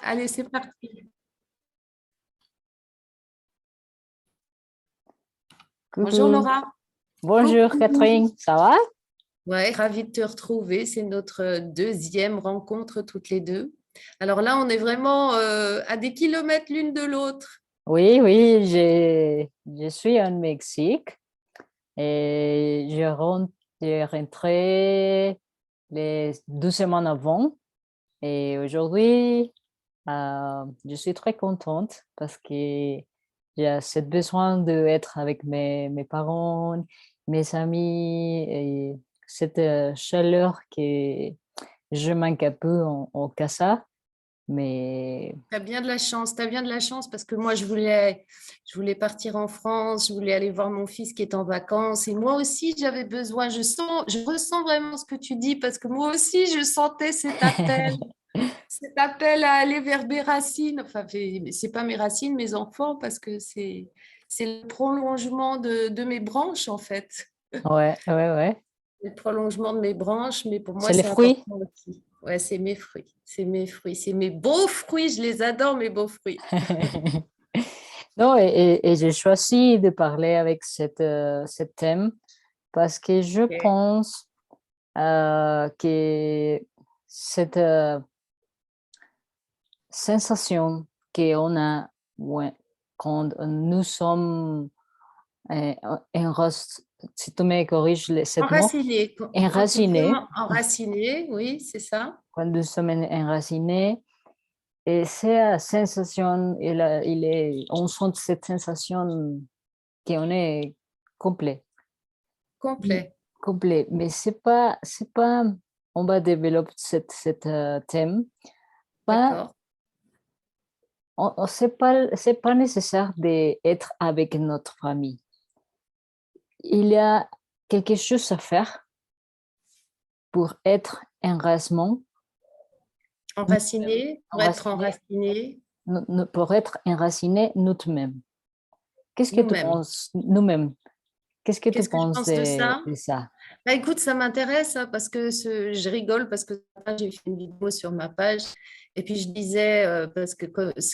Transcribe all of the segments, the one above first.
Allez, c'est parti. Bonjour Coucou. Laura. Bonjour Coucou. Catherine, ça va? Ouais, ravie de te retrouver. C'est notre deuxième rencontre toutes les deux. Alors là, on est vraiment à des kilomètres l'une de l'autre. Oui, oui, je suis en Mexique et je rentré les 2 semaines avant et aujourd'hui, je suis très contente parce que j'ai ce besoin d'être avec mes parents, mes amis et cette chaleur que je manque un peu en casa, mais Tu as bien de la chance, tu as bien de la chance parce que moi, je voulais partir en France, je voulais aller voir mon fils qui est en vacances et moi aussi, j'avais besoin, je ressens vraiment ce que tu dis parce que moi aussi, je sentais cet appel à aller vers mes racines. Enfin, c'est pas mes racines, mes enfants, parce que c'est le prolongement de mes branches, en fait. ouais, ouais, ouais. Le prolongement de mes branches, mais pour moi, C'est les c'est fruits. important aussi. Ouais, c'est mes fruits. C'est mes fruits. C'est mes beaux fruits. Je les adore, mes beaux fruits. Non, et j'ai choisi de parler avec ce thème parce que je Ok. pense que cette sensation qu'on a, ouais, quand nous sommes euh, si tu me corriges ce mot, Enraciné. Quand nous enracinés, sommes enracinés, oui, c'est ça. quand nous sommes enracinés. Et cette sensation, on sent cette sensation qu'on est complet, Complet. complet. Mais c'est pas, on va développer cet thème. Pas, D'accord. c'est pas nécessaire d'être avec notre famille. Il y a quelque chose à faire pour être Enraciné, pour être enraciné, enraciné pour être enraciné nous-mêmes. Qu'est-ce que tu nous-mêmes. penses, nous-mêmes? Qu'est-ce que tu Qu'est-ce que je penses pense de ça? de ça? Bah, écoute, ça m'intéresse hein, parce que je rigole parce que j'ai fait une vidéo sur ma page et puis je disais, parce que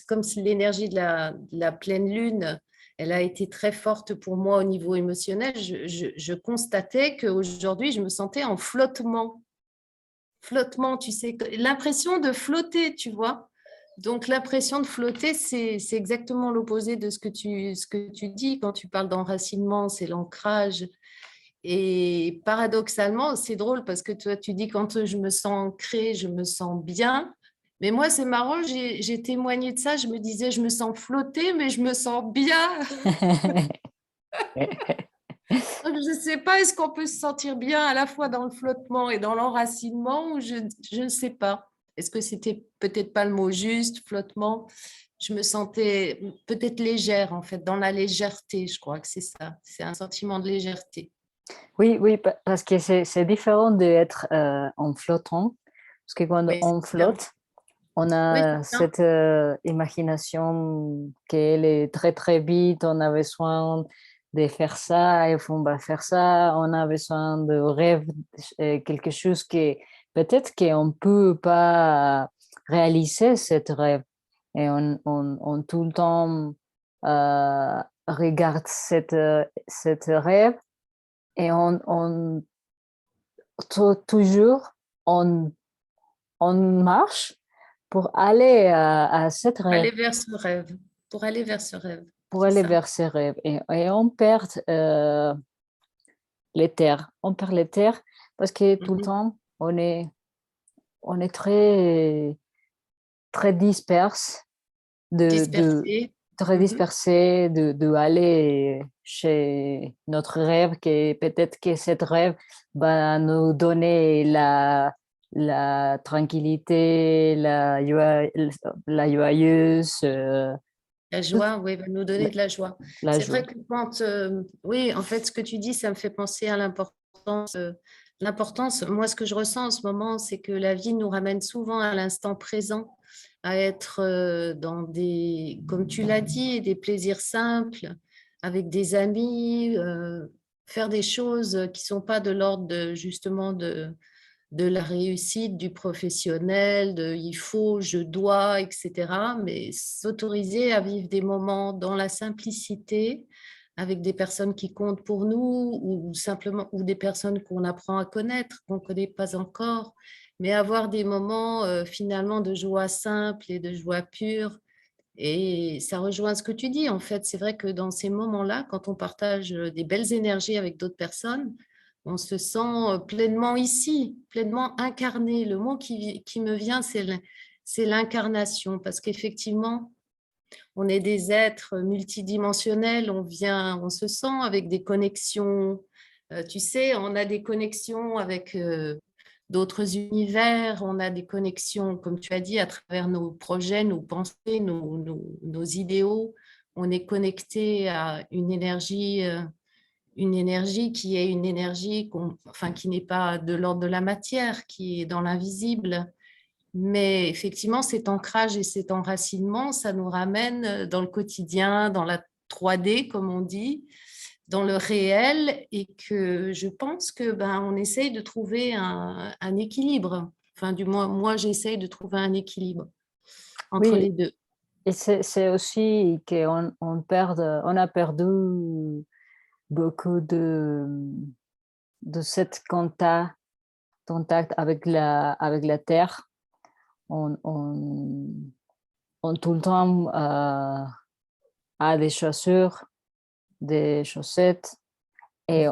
comme si l'énergie de la pleine lune, elle a été très forte pour moi au niveau émotionnel, je constatais qu'aujourd'hui, je me sentais en flottement. Flottement, tu sais, l'impression de flotter, tu vois. Donc, l'impression de flotter, c'est exactement l'opposé de ce que tu dis quand tu parles d'enracinement, c'est l'ancrage. Et paradoxalement, c'est drôle parce que toi, tu dis quand je me sens ancrée, je me sens bien. Mais moi, c'est marrant, j'ai témoigné de ça. Je me disais, je me sens flotter, mais je me sens bien. Donc, je ne sais pas, est-ce qu'on peut se sentir bien à la fois dans le flottement et dans l'enracinement ou je ne sais pas. Est-ce que c'était peut-être pas le mot juste, flottement? Je me sentais peut-être légère, en fait, dans la légèreté, je crois que c'est ça. C'est un sentiment de légèreté. Oui, oui, parce que c'est différent d'être en flottant, parce que quand Oui, c'est on différent. flotte, on Oui, a c'est ça. cette imagination qu'elle est très très vite, on a besoin de faire ça, et on va faire ça, on a besoin de rêve, quelque chose que peut-être qu'on peut pas réaliser cette rêve, et on tout le temps regarde cette rêve et toujours on, on marche pour aller à cette rêve, Aller vers ce rêve. Pour aller vers ce rêve. pour C'est aller ça. vers ces rêves. Et on perd les terres. On perd les terres parce que tout le Mhm. temps, on est très, très disperse Dispersé. très Mhm. dispersé de aller chez notre rêve, que peut-être que cette rêve va nous donner la tranquillité, la joyeuse, La toute joie, oui, va nous donner la, de la joie. la C'est vrai joie. que oui, en fait, ce que tu dis, ça me fait penser à l'importance. L'importance, moi, ce que je ressens en ce moment, c'est que la vie nous ramène souvent à l'instant présent, à être dans des, comme tu l'as dit, des plaisirs simples, avec des amis, faire des choses qui sont pas de l'ordre justement de la réussite, du professionnel, de il faut, je dois, etc. Mais s'autoriser à vivre des moments dans la simplicité, avec des personnes qui comptent pour nous, ou simplement, ou des personnes qu'on apprend à connaître, qu'on ne connaît pas encore, mais avoir des moments finalement de joie simple et de joie pure. Et ça rejoint ce que tu dis, en fait. C'est vrai que dans ces moments-là, quand on partage des belles énergies avec d'autres personnes, on se sent pleinement ici, pleinement incarné. Le mot qui me vient, c'est l'incarnation, parce qu'effectivement, on est des êtres multidimensionnels, on se sent avec des connexions. Tu sais, on a des connexions avec d'autres univers, on a des connexions, comme tu as dit, à travers nos projets, nos pensées, nos idéaux. On est connecté à une énergie qui est une énergie enfin, qui n'est pas de l'ordre de la matière, qui est dans l'invisible. Mais effectivement, cet ancrage et cet enracinement, ça nous ramène dans le quotidien, dans la 3D, comme on dit, dans le réel, et que je pense que on essaye de trouver un équilibre. Enfin, du moins, moi, j'essaye de trouver un équilibre entre Oui, les deux. et c'est aussi on a perdu beaucoup de cet contact avec la terre. On, on, on tout le temps a des chaussures, des chaussettes, et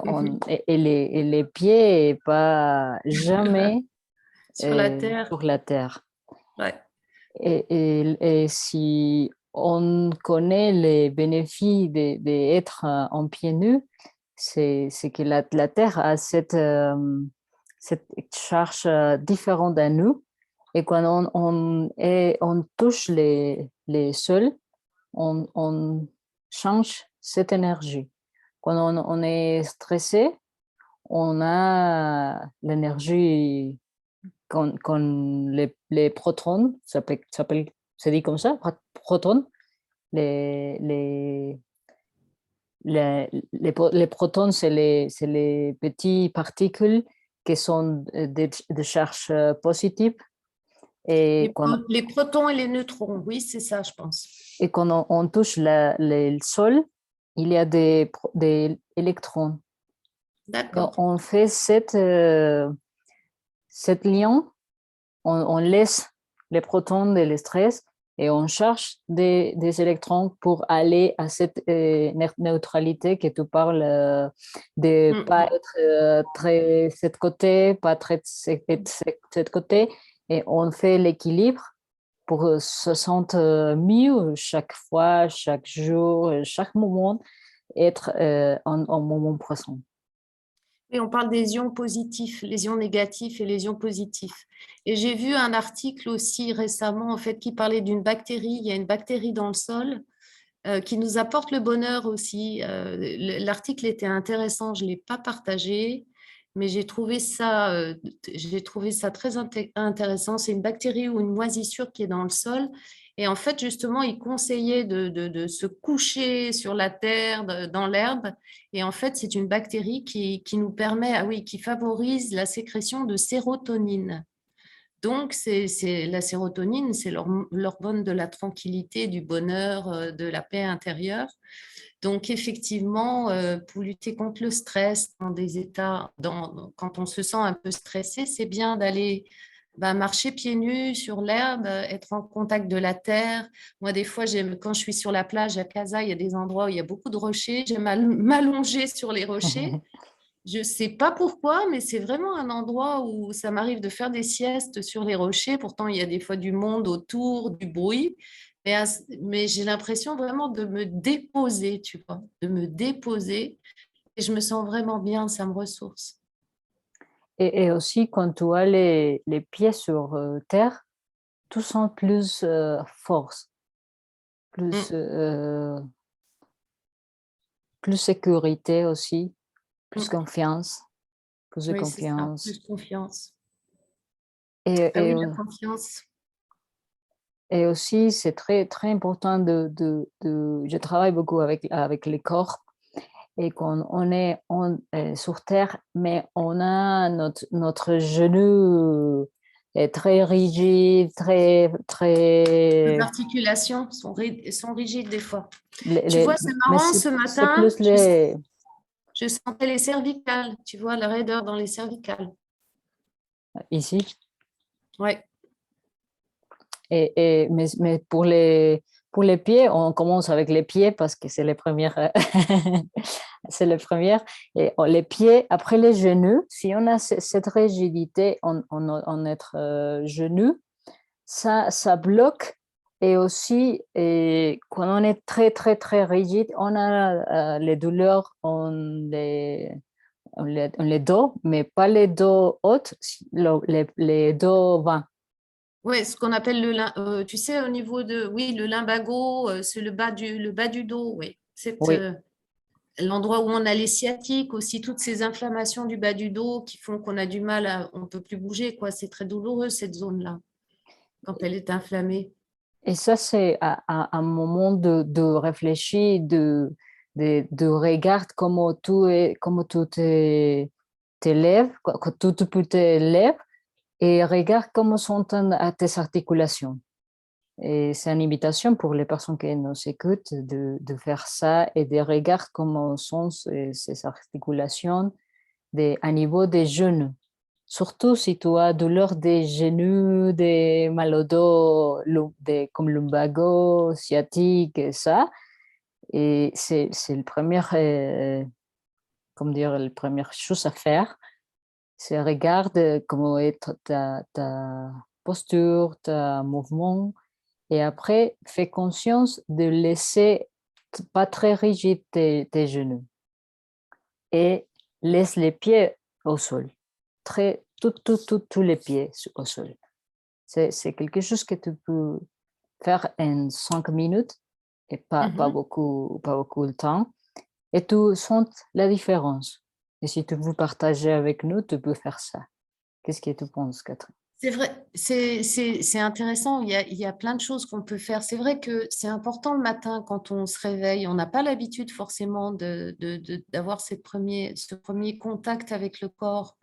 les pieds pas jamais Sur la terre, sur la terre. ouais. Et si on connaît les bénéfices d'être en pieds nus, c'est que la terre a cette charge différente à nous. Et quand on touche les sols, on change cette énergie. Quand on est stressé, on a l'énergie quand les protons, c'est dit comme ça, protons, les, les, les protons, c'est les petites particules qui sont de charge positive. Et Les protons et les neutrons, oui, c'est ça, je pense. quand on touche le sol, il y a des électrons. Et D'accord. on fait cette lien, on laisse les protons et les stress et on cherche des électrons pour aller à cette neutralité que tu parles, de ne pas être très cet côté, pas très cet côté, et on fait l'équilibre pour se sentir mieux chaque fois, chaque jour, chaque moment, être en moment présent. Et on parle des ions positifs, les ions négatifs et les ions positifs. Et j'ai vu un article aussi récemment, en fait, qui parlait d'une bactérie. Il y a une bactérie dans le sol qui nous apporte le bonheur aussi. L'article était intéressant, je ne l'ai pas partagé, mais j'ai trouvé ça très intéressant. C'est une bactérie ou une moisissure qui est dans le sol. Et en fait, justement, il conseillait de se coucher sur la terre, dans l'herbe. Et en fait, c'est une bactérie qui nous permet, ah oui, qui favorise la sécrétion de sérotonine. Donc, la sérotonine, c'est l'hormone de la tranquillité, du bonheur, de la paix intérieure. Donc, effectivement, pour lutter contre le stress dans des états, quand on se sent un peu stressé, c'est bien d'aller marcher pieds nus sur l'herbe, être en contact de la terre. Moi, des fois, quand je suis sur la plage à Casa, il y a des endroits où il y a beaucoup de rochers. J'aime m'allonger sur les rochers. Je ne sais pas pourquoi, mais c'est vraiment un endroit où ça m'arrive de faire des siestes sur les rochers. Pourtant, il y a des fois du monde autour, du bruit. Mais j'ai l'impression vraiment de me déposer, tu vois, de me déposer. Et je me sens vraiment bien, ça me ressource. Et aussi, quand tu as les pieds sur terre, tu sens plus force, plus, Mm, plus sécurité aussi, plus mm. confiance, plus de Oui, c'est ça, confiance. plus confiance. Et, Ah et, oui, la confiance. et aussi, c'est très, très important je travaille beaucoup avec les corps. et qu'on on est sur terre, mais on a notre genou est très rigide, très, Les très, articulations sont rigides des fois. les- Tu les- vois, c'est mais marrant, ce c'est matin, plus les, je sentais les cervicales, tu vois, la raideur dans les cervicales. ici. Ouais. Mais pour les pieds, on commence avec les pieds parce que c'est les premières, c'est les premières. Et les pieds, après les genoux, si on a cette rigidité en notre genou, ça bloque. Et aussi, et quand on est très, très, très rigide, on a les douleurs on les dos, mais pas les dos hautes, les dos bas. Ouais, ce qu'on appelle tu sais, au niveau de, oui, le lumbago, c'est le bas du dos, oui. C'est Oui. l'endroit où on a les sciatiques, aussi toutes ces inflammations du bas du dos qui font qu'on a du mal on peut plus bouger, quoi. C'est très douloureux, cette zone-là, quand elle est inflammée. Et ça, c'est un moment de réfléchir, de regarder comment tout t'élève, que tout peut t'élève, et regarde comment sont tes articulations. Et c'est une invitation pour les personnes qui nous écoutent de faire ça et de regarder comment sont ces articulations à niveau des genoux. Surtout si tu as douleur des genoux, des mal au dos, comme lumbago, sciatique, et ça. Et c'est le premier, comme dire, la première chose à faire. C'est regarde comment est ta posture, ta mouvement. Et après, fais conscience de laisser pas très rigide tes genoux. Et laisse les pieds au sol. Tous les pieds au sol. C'est quelque chose que tu peux faire en 5 minutes et Mhm. pas beaucoup de temps. Et tu sens la différence. Et si tu veux partager avec nous, tu peux faire ça. Qu'est-ce que tu penses, Catherine? C'est vrai, c'est intéressant. Il y a plein de choses qu'on peut faire. C'est vrai que c'est important le matin quand on se réveille. On n'a pas l'habitude forcément d'avoir ce premier contact avec le corps.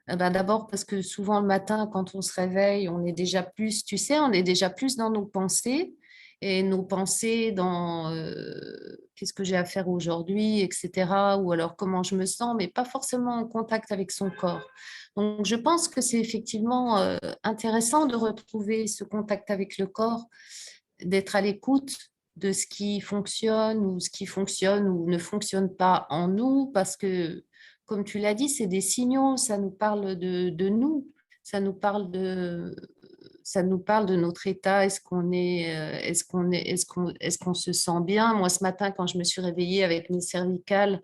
Ben, d'abord parce que souvent le matin, quand on se réveille, on est déjà plus, tu sais, on est déjà plus dans nos pensées et nos pensées dans qu'est-ce que j'ai à faire aujourd'hui, etc. Ou alors comment je me sens, mais pas forcément en contact avec son corps. Donc je pense que c'est effectivement intéressant de retrouver ce contact avec le corps, d'être à l'écoute de ce qui fonctionne ou ce qui fonctionne ou ne fonctionne pas en nous, parce que, comme tu l'as dit, c'est des signaux, ça nous parle de nous, ça nous parle ça nous parle de notre état, est-ce qu'on se sent bien? Moi, ce matin, quand je me suis réveillée avec mes cervicales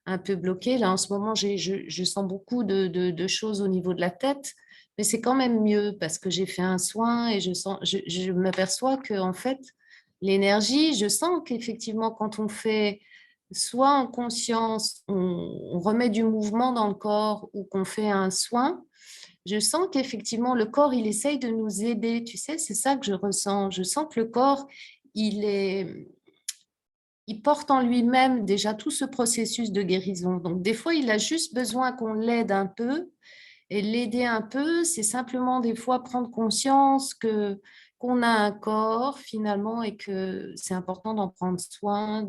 un peu bloquées, là, en ce moment, je sens beaucoup de choses au niveau de la tête, mais c'est quand même mieux parce que j'ai fait un soin et je m'aperçois que, en fait, l'énergie, je sens qu'effectivement, quand on fait soit en conscience, on remet du mouvement dans le corps ou qu'on fait un soin, je sens qu'effectivement, le corps, il essaye de nous aider. Tu sais, c'est ça que je ressens. Je sens que le corps, il est, il porte en lui-même déjà tout ce processus de guérison. Donc, des fois, il a juste besoin qu'on l'aide un peu. Et l'aider un peu, c'est simplement des fois prendre conscience que qu'on a un corps finalement et que c'est important d'en prendre soin,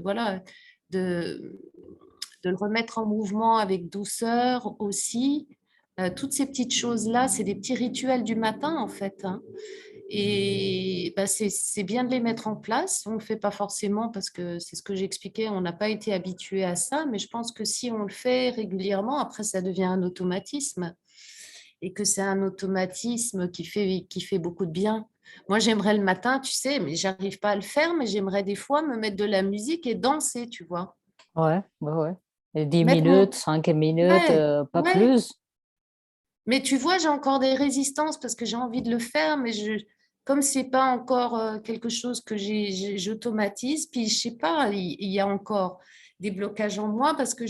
voilà, de, de le remettre en mouvement avec douceur aussi. Toutes ces petites choses-là, c'est des petits rituels du matin en fait, hein. Et bah, c'est bien de les mettre en place. On ne le fait pas forcément parce que c'est ce que j'expliquais, on n'a pas été habitué à ça, mais je pense que si on le fait régulièrement, après ça devient un automatisme et que c'est un automatisme qui fait beaucoup de bien. Moi, j'aimerais le matin, tu sais, mais j'arrive pas à le faire, mais j'aimerais des fois me mettre de la musique et danser, tu vois. Ouais, ouais, ouais. Et 10 Mettre minutes, mon... 5 minutes, Ouais, pas ouais. plus. Mais tu vois, j'ai encore des résistances parce que j'ai envie de le faire, mais comme c'est pas encore quelque chose que j'automatise, puis je sais pas, il y a encore des blocages en moi parce que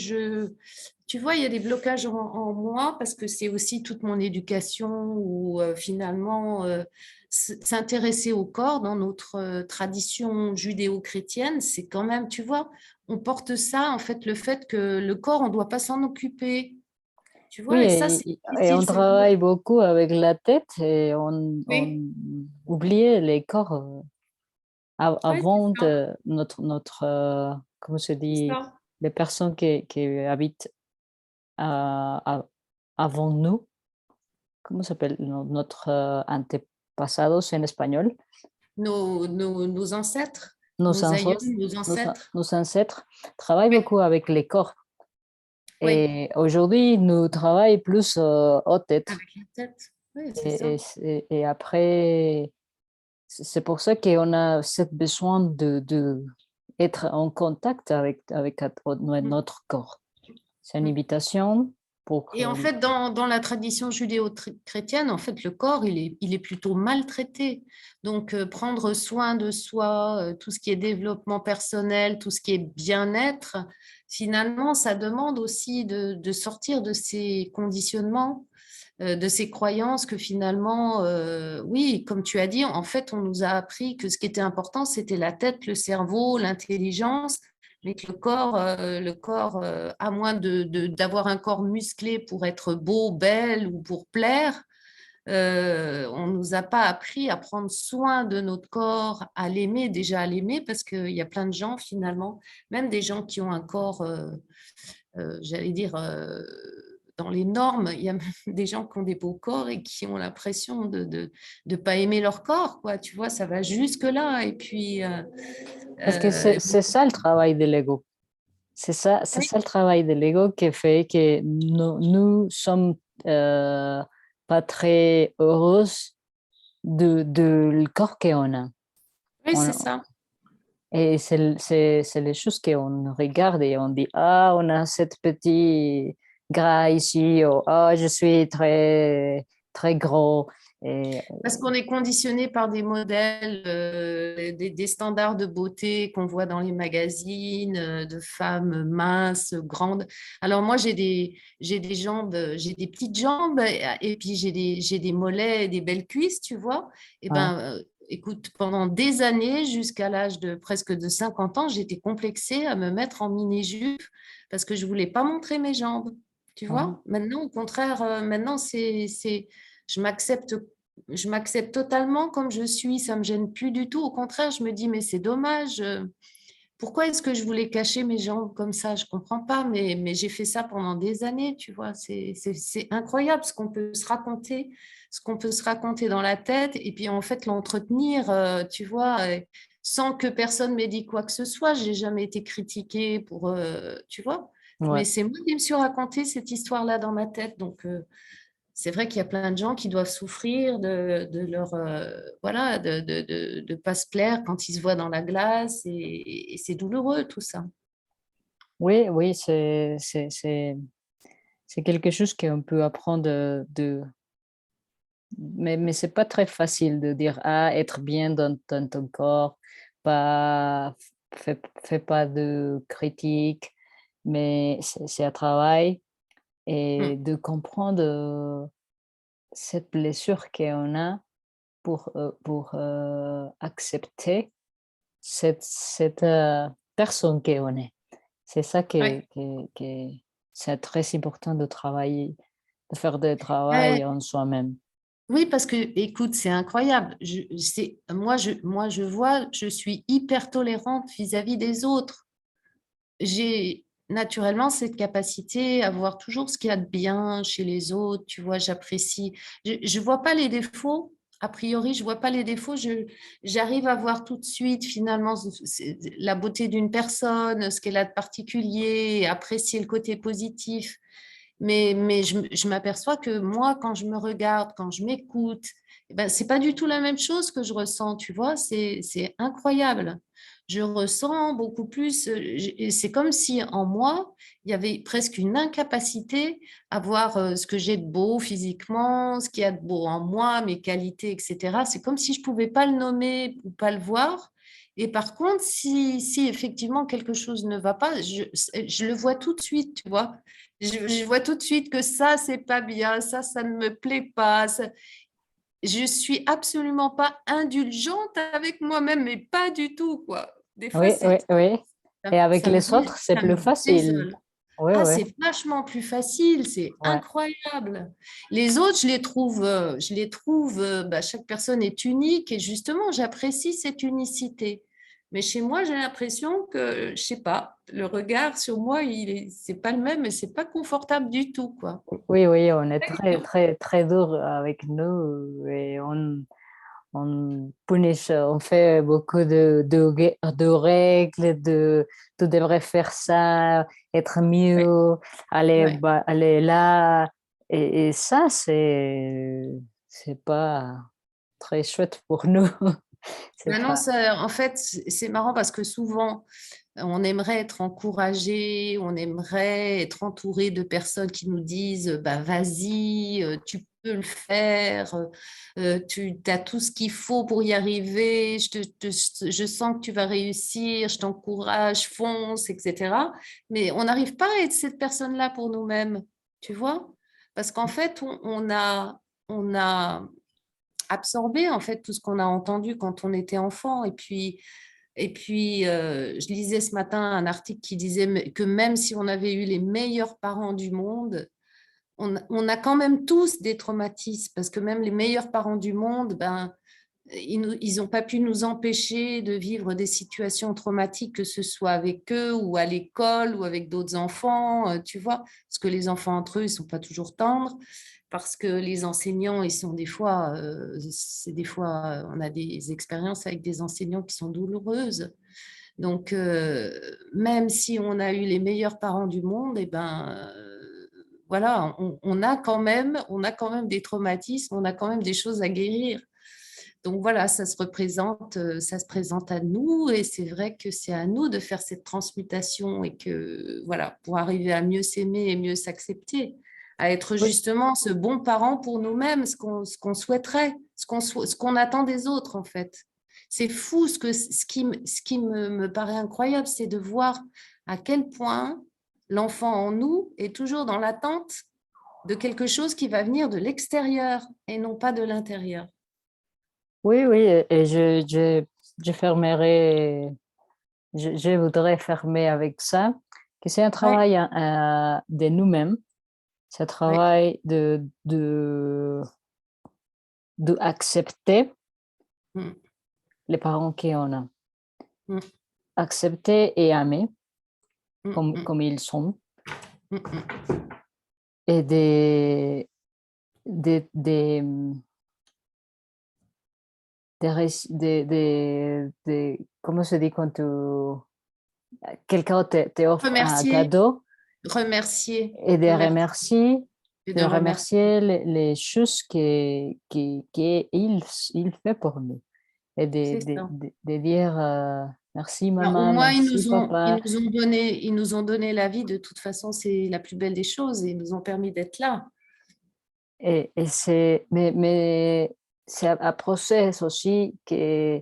tu vois, il y a des blocages en moi parce que c'est aussi toute mon éducation ou finalement s'intéresser au corps dans notre tradition judéo-chrétienne, c'est quand même, tu vois, on porte ça, en fait, le fait que le corps, on ne doit pas s'en occuper. Tu Oui, vois, et ça, c'est et difficile. on travaille beaucoup avec la tête et on Oui, oublie les corps ouais, c'est avant ça. notre comment se C'est dit, ça. les personnes qui habitent avant nous, comment s'appelle notre antepasados en espagnol, Nos ancêtres, nos nos aïeux, ancêtres, nos ancêtres. nos ancêtres travaillent Oui, beaucoup avec les corps. oui, Et aujourd'hui, nous travaillons plus aux têtes. avec la tête. Oui, c'est Et, ça. et après, c'est pour ça qu'on a ce besoin de être en contact avec Mm, notre corps. C'est une mm. invitation pour... Et en fait, dans la tradition judéo-chrétienne, en fait, le corps, il est plutôt maltraité. Donc, prendre soin de soi, tout ce qui est développement personnel, tout ce qui est bien-être, finalement, ça demande aussi de sortir de ces conditionnements, de ces croyances que finalement, oui, comme tu as dit, en fait, on nous a appris que ce qui était important, c'était la tête, le cerveau, l'intelligence, mais que le corps à moins d'avoir un corps musclé pour être beau, belle ou pour plaire, on ne nous a pas appris à prendre soin de notre corps, à l'aimer, déjà à l'aimer, parce qu'il y a plein de gens finalement, même des gens qui ont un corps j'allais dire, dans les normes, il y a même des gens qui ont des beaux corps et qui ont l'impression de pas aimer leur corps, quoi. Tu vois, ça va jusque-là. Et puis, Parce que euh, c'est ça le travail de l'ego. C'est oui, ça le travail de l'ego qui fait que nous sommes euh, pas très heureuses de le corps qu'on a. oui, On- c'est ça. et c'est les choses qu'on regarde et on dit, ah, on a cette petite gras ici, ou ah, je suis très, très gros. Et, Parce qu'on est conditionné par des modèles, des standards de beauté qu'on voit dans les magazines, de femmes minces, grandes. Alors moi, j'ai des jambes, j'ai des petites jambes et puis j'ai des mollets et des belles cuisses, tu vois. Et ouais, ben, écoute, pendant des années, jusqu'à l'âge de presque de 50 ans, j'étais complexée à me mettre en mini-jupe parce que je voulais pas montrer mes jambes. Tu ouais. vois, maintenant, au contraire, maintenant, je m'accepte je m'accepte totalement comme je suis, ça me gêne plus du tout. Au contraire, je me dis, mais c'est dommage. Pourquoi est-ce que je voulais cacher mes jambes comme ça? Je comprends pas, mais j'ai fait ça pendant des années, tu vois. C'est incroyable ce qu'on peut se raconter, ce qu'on peut se raconter dans la tête, et puis en fait l'entretenir, tu vois, sans que personne m'ait dit quoi que ce soit. J'ai jamais été critiquée pour, tu vois. Mais Ouais. c'est moi qui me suis raconté cette histoire-là dans ma tête, donc. C'est vrai qu'il y a plein de gens qui doivent souffrir de leur voilà de pas se plaire quand ils se voient dans la glace et c'est douloureux tout ça. Oui, oui, c'est quelque chose qu'on peut apprendre mais c'est pas très facile de dire, ah, être bien dans ton corps, pas, fais pas de critique, mais c'est un travail et Mm. de comprendre cette blessure qu'on a pour accepter cette personne qu'on est. C'est ça Ouais. c'est très important de travailler, de faire du Euh, travail en soi-même. oui, parce que écoute, c'est incroyable. Moi, je vois, je suis hyper tolérante vis-à-vis des autres. J'ai naturellement cette capacité à voir toujours ce qu'il y a de bien chez les autres. Tu vois, j'apprécie. Je vois pas les défauts. A priori, je vois pas les défauts. J'arrive à voir tout de suite finalement la beauté d'une personne, ce qu'elle a de particulier, apprécier le côté positif. Mais je m'aperçois que moi, quand je me regarde, quand je m'écoute, eh ben, c'est pas du tout la même chose que je ressens, tu vois, c'est incroyable. Je ressens beaucoup plus, c'est comme si en moi, il y avait presque une incapacité à voir ce que j'ai de beau physiquement, ce qu'il y a de beau en moi, mes qualités, etc. C'est comme si je pouvais pas le nommer ou pas le voir. Et par contre, si effectivement quelque chose ne va pas, je le vois tout de suite, tu vois. Je vois tout de suite que ça, c'est pas bien, ça ne me plaît pas. Je suis absolument pas indulgente avec moi-même, mais pas du tout, quoi. Des fois, Oui, oui, oui. Et avec Ça me les autres, c'est ça plus me facile. désole. Oui, Ah, oui, c'est vachement plus facile, c'est ouais. incroyable. Les autres, bah, chaque personne est unique et justement, j'apprécie cette unicité. Mais chez moi, j'ai l'impression que, je sais pas, le regard sur moi, c'est pas le même et c'est pas confortable du tout, quoi. Oui, oui, on est très, très, très dur avec nous et on punit, on fait beaucoup de règles, tu devrais faire ça, être Ouais, mieux, ouais. aller là. Et ça, c'est pas très chouette pour nous. C'est Maintenant, pas, ça, en fait, c'est marrant parce que souvent, on aimerait être encouragé, on aimerait être entouré de personnes qui nous disent bah, vas-y, tu peux le faire, tu as tout ce qu'il faut pour y arriver, je sens que tu vas réussir, je t'encourage, fonce, etc. Mais on n'arrive pas à être cette personne-là pour nous-mêmes, tu vois? Parce qu'en fait, on a absorber en fait tout ce qu'on a entendu quand on était enfant. Je lisais ce matin un article qui disait que même si on avait eu les meilleurs parents du monde, on a quand même tous des traumatismes parce que même les meilleurs parents du monde, ben, ils n'ont pas pu nous empêcher de vivre des situations traumatiques, que ce soit avec eux ou à l'école ou avec d'autres enfants, tu vois, parce que les enfants entre eux, ils ne sont pas toujours tendres, parce que les enseignants, ils sont des fois, on a des expériences avec des enseignants qui sont douloureuses. Donc, même si on a eu les meilleurs parents du monde, et ben, voilà, on a quand même des traumatismes, on a quand même des choses à guérir. Donc voilà, ça se présente à nous et c'est vrai que c'est à nous de faire cette transmutation et que voilà, pour arriver à mieux s'aimer et mieux s'accepter, à être oui, justement ce bon parent pour nous-mêmes, ce qu'on souhaiterait, ce qu'on attend des autres en fait. C'est fou ce qui me paraît incroyable, c'est de voir à quel point l'enfant en nous est toujours dans l'attente de quelque chose qui va venir de l'extérieur et non pas de l'intérieur. oui, oui, et je fermerai, je voudrais fermer avec ça, que c'est un Oui, travail de nous-mêmes, c'est un oui. travail de accepter Mm, les parents qu'on a, mm, accepter et aimer mm, mm, comme ils sont, mm, mm. et de, de, comment se dit quand quelqu'un te offre un Remercier, cadeau remercier, et remercier et de de remercier. remercier les choses qu'il fait pour nous et C'est ça. de dire merci Ben, au maman, moins, ils merci nous ont, ils papa. nous ont donné, ils nous ont donné la vie. De toute façon, c'est la plus belle des choses et ils nous ont permis d'être là. Et mais c'est un process aussi que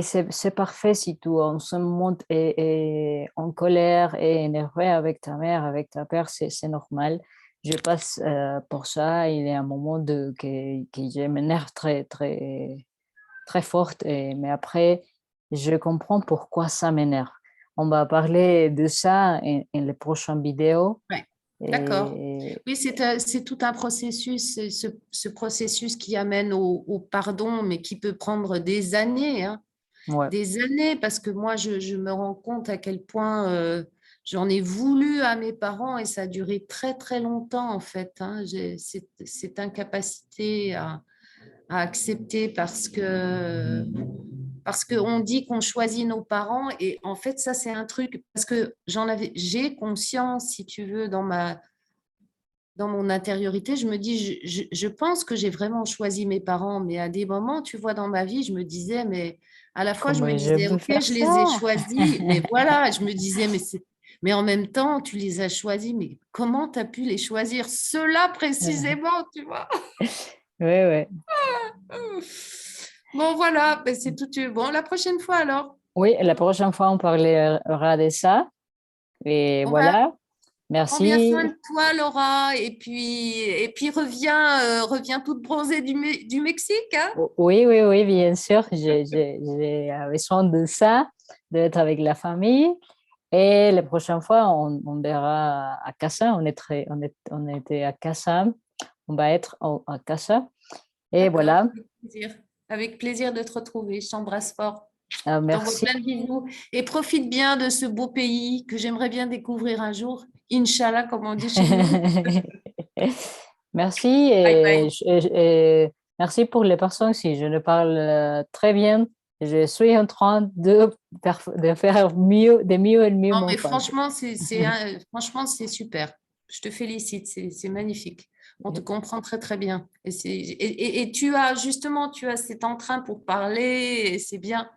c'est parfait si tu en ce moment est en colère et énervé avec ta mère, avec ta père, c'est normal. Je passe pour ça. Il y a un moment que je m'énerve très, très, très forte, mais après, je comprends pourquoi ça m'énerve. On va parler de ça dans les prochaines vidéos. Ouais, d'accord. Et Oui, c'est tout un processus, c'est ce processus qui amène au pardon, mais qui peut prendre des années, hein. ouais, Des années, parce que moi, je me rends compte à quel point j'en ai voulu à mes parents et ça a duré très, très longtemps, en fait, hein. Cette incapacité à accepter parce qu'on dit qu'on choisit nos parents et en fait, ça, c'est un truc, parce que j'ai conscience, si tu veux, dans mon intériorité, je me dis, je pense que j'ai vraiment choisi mes parents, mais à des moments, tu vois, dans ma vie, je me disais, mais à la fois, je me comment je disais, veux OK, faire je les ai ça? choisis, mais voilà, je me disais, mais en même temps, tu les as choisis, mais comment tu as pu les choisir, ceux-là précisément, tu vois? Oui, oui. Bon, voilà, ben, c'est tout. Bon, la prochaine fois alors. Oui, la prochaine fois, on parlera de ça. Et Bon, ben, voilà, prends bien soin merci. de toi, Laura, et puis reviens toute bronzée du Mexique, hein? Oui, oui, oui, bien sûr, j'ai besoin de ça, d'être avec la famille. Et la prochaine fois, on verra à Casa. On était à Casa. On va être à Casa. Et D'accord, voilà. avec plaisir. Avec plaisir de te retrouver. Je t'embrasse fort. Je t'envoie Merci. plein de bisous et profite bien de ce beau pays que j'aimerais bien découvrir un jour. Inch'Allah, comme on dit chez nous. Merci Bye bye. et merci pour les personnes si je le parle très bien. Je suis en train de faire mieux, de mieux et mieux Non, mon mais français. franchement, franchement, c'est super. Je te félicite, c'est magnifique. On te comprend très, très bien. Et tu as, justement, tu as cet entrain pour parler et c'est bien.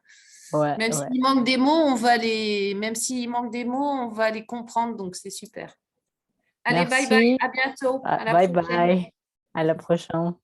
Ouais, Même ouais. s'il manque des mots, on va même s'il manque des mots, on va les comprendre, donc c'est super. Allez, bye bye, Merci. à bientôt, à la Bye prochaine. bye. À la prochaine.